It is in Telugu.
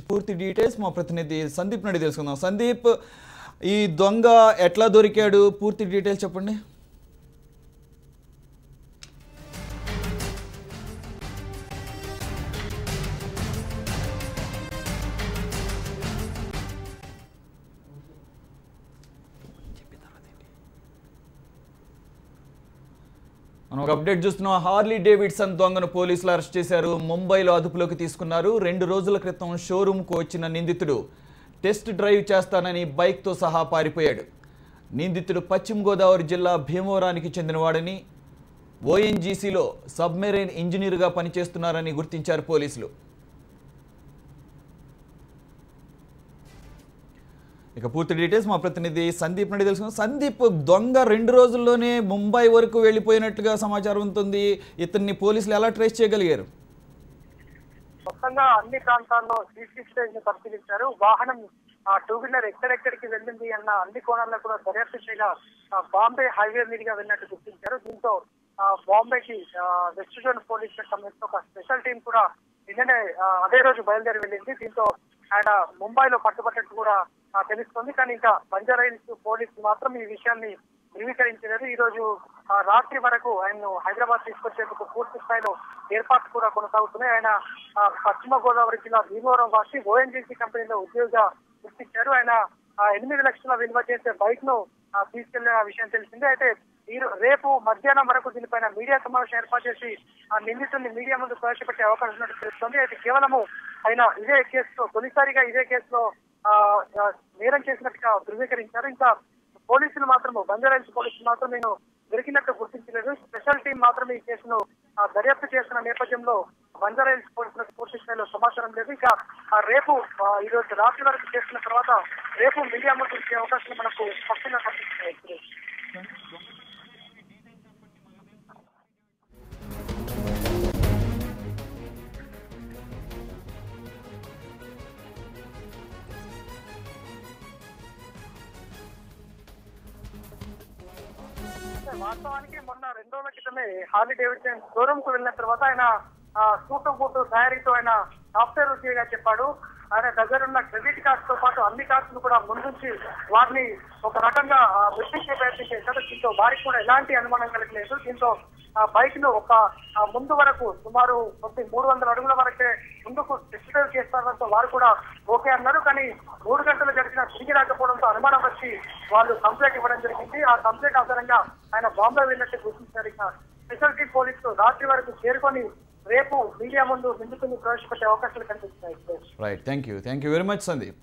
పూర్తి డీటెయిల్స్ మా ప్రతినిధి సందీప్ నుండి తెలుసుకుందాం. సందీప్, ఈ దొంగ ఎట్లా దొరికాడు, పూర్తి డీటెయిల్స్ చెప్పండి. మనం ఒక అప్డేట్ చూస్తున్నాం. హార్లీ డేవిడ్సన్ దొంగను పోలీసులు అరెస్ట్ చేశారు. ముంబైలో అదుపులోకి తీసుకున్నారు. 2 రోజుల క్రితం షోరూంకు వచ్చిన నిందితుడు టెస్ట్ డ్రైవ్ చేస్తానని బైక్తో సహా పారిపోయాడు. నిందితుడు పశ్చిమ గోదావరి జిల్లా భీమవరానికి చెందినవాడని, ఓఎన్జీసీలో సబ్మెరైన్ ఇంజనీర్గా పనిచేస్తున్నారని గుర్తించారు పోలీసులు. ఇక పూర్తి డీటెయిల్స్ మా ప్రతినిధి సందీప్ నుండి తెలుసుకున్నాం. సందీప్, దొంగ 2 రోజుల్లోనే ముంబై వరకు వెళ్ళిపోయినట్టుగా సమాచారం ఉంటుంది. ఇతన్ని పోలీసులు ఎలా ట్రేస్ చేయగలిగారు? మొత్తంగా అన్ని ప్రాంతాల్లో సీసీటీవీని పరిశీలించారు. వాహనం 2 వీలర్ ఎక్కడెక్కడికి వెళ్ళింది అన్న అన్ని కోణాల్లో కూడా దర్యాప్తు చేయగా బాంబే హైవే మీదుగా వెళ్ళినట్టు గుర్తించారు. దీంతో బాంబేకి వెస్ట్ జోన్ పోలీస్ సంబంధించిన ఒక స్పెషల్ టీం కూడా నిన్ననే అదే రోజు బయలుదేరి వెళ్ళింది. దీంతో ఆయన ముంబైలో పట్టుబట్టినట్టు కూడా తెలుస్తోంది. కానీ ఇంకా బంజారాహిల్స్ పోలీసులు మాత్రం ఈ విషయాన్ని ధృవీకరించలేదు. ఈ రోజు రాత్రి వరకు ఆయన్ను హైదరాబాద్ తీసుకొచ్చేందుకు పూర్తి స్థాయిలో ఏర్పాట్లు కూడా కొనసాగుతున్నాయి. ఆయన పశ్చిమ గోదావరి జిల్లా భీమవరం వాసి ఓఎన్జీసీ కంపెనీలో ఉద్యోగిగా గుర్తించారు. ఆయన 8 లక్షల విలువ చేసే బైక్ ను తీసుకెళ్లిన విషయం తెలిసిందే. అయితే రేపు మధ్యాహ్నం వరకు దీనిపైన మీడియా సమావేశం ఏర్పాటు చేసి నిందితుల్ని మీడియా ముందు ప్రవేశపెట్టే అవకాశం ఉన్నట్టు తెలుస్తోంది. అయితే కేవలము ఆయన ఇదే కేసులో తొలిసారిగా ఇదే కేసులో నేరం చేసినట్టుగా ధృవీకరించారు. ఇంకా పోలీసులు మాత్రము బంజారాహిల్స్ పోలీసులు మాత్రం నేను దొరికినట్టు గుర్తించలేదు. స్పెషల్ టీం మాత్రం ఈ కేసును దర్యాప్తు చేస్తున్న నేపథ్యంలో బంజారాహిల్స్ పోలీసులకు పూర్తి స్థాయిలో సమాచారం లేదు. ఇక రేపు ఈ రోజు రాత్రి వరకు చేస్తున్న తర్వాత రేపు మీడియా ముందు వచ్చే అవకాశం మనకు స్పష్టంగా కనిపిస్తున్నాయి. వాస్తవానికి మొన్న 2 రోజుల క్రితమే హార్లీ డేవిడ్సన్ షోరూమ్ కు వెళ్ళిన తర్వాత ఆయన సూటు బూటు తయారీతో ఆయన సాఫ్ట్వేర్ ఉద్యోగిగా చెప్పాడు. ఆయన దగ్గరున్న క్రెడిట్ కార్డ్స్ తో పాటు అన్ని కార్డ్స్ ను కూడా ముందుంచి వాటిని ఒక రకంగా వెప్పించే ప్రయత్నం చేశాడు. దీంతో వారికి కూడా ఎలాంటి అనుమానం కలగలేదు. దీంతో బైక్ ను ఒక ముందు వరకు సుమారు 300 అడుగుల వరకే ముందుకు డిస్ట్రిబ్యూట్ చేస్తారంతో వారు కూడా ఓకే అన్నారు. కానీ 3 గంటలు గడిచిన తిరిగి రాకపోవడంతో అనుమానం వచ్చి వాళ్ళు కంప్లైంట్ ఇవ్వడం జరిగింది. ఆ కంప్లైంట్ ఆధారంగా ఆయన బాంబే వెళ్ళినట్టు గుర్తించారు. ఇక స్పెషల్ టీం పోలీసులు రాత్రి వరకు చేరుకొని రేపు మీడియా ముందు నిందితుల్ని ప్రవేశపెట్టే అవకాశాలు కనిపిస్తున్నాయి. Right, thank you very much Sandeep.